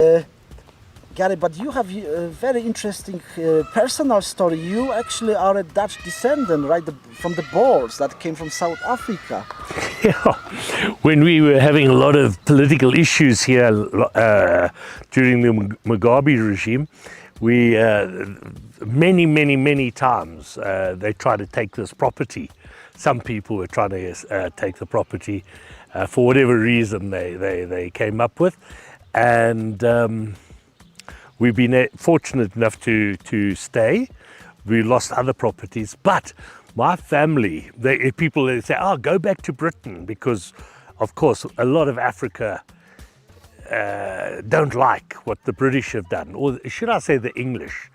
Gary, but you have a very interesting personal story. You actually are a Dutch descendant, right, from the Boers that came from South Africa. Yeah, when we were having a lot of political issues here during the Mugabe regime, we many times they tried to take this property. Some people were trying to take the property for whatever reason they came up with, and we've been fortunate enough to stay. We lost other properties, but my family, people they say, "Oh, go back to Britain," because, of course, a lot of Africa don't like what the British have done, or should I say the English,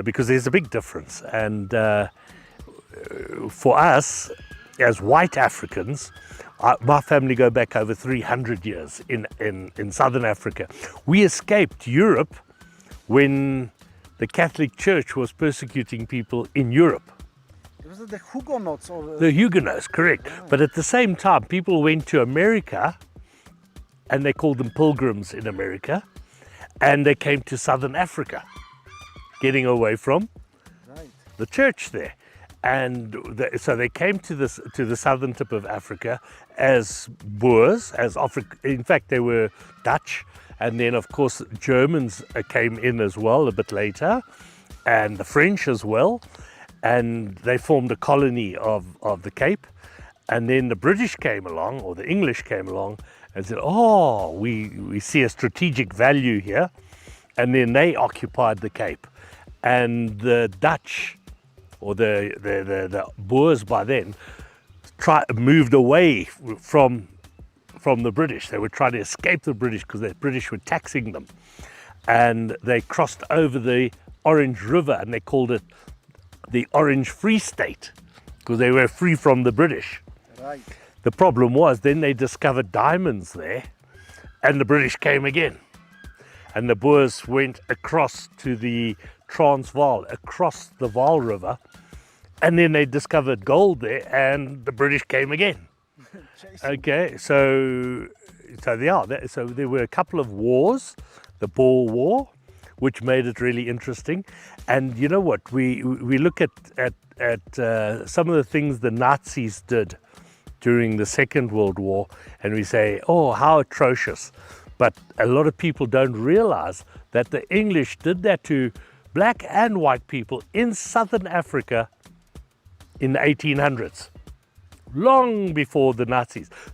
because there's a big difference. And for us, as white Africans, my family go back over 300 years in Southern Africa. We escaped Europe when the Catholic Church was persecuting people in Europe. Was it the Huguenots? Or the Huguenots, correct. Right. But at the same time, people went to America, and they called them pilgrims in America, and they came to Southern Africa, getting away from the church there. And so they came to the southern tip of Africa as Boers, in fact they were Dutch, and then of course Germans came in as well a bit later, and the French as well, and they formed a colony of the Cape. And then the British came along, or the English came along, and said, "Oh, we see a strategic value here," and then they occupied the Cape. And the Dutch, or the Boers by then, moved away from the British. They were trying to escape the British because the British were taxing them. And they crossed over the Orange River, and they called it the Orange Free State, because they were free from the British. Right. The problem was then they discovered diamonds there, and the British came again. And the Boers went across to the Transvaal, across the Vaal River, and then they discovered gold there, and the British came again. Okay, so there were a couple of wars, the Boer War, which made it really interesting. And you know what, we look at some of the things the Nazis did during the Second World War, and we say, oh, how atrocious. But a lot of people don't realize that the English did that to black and white people in Southern Africa in the 1800s, long before the Nazis.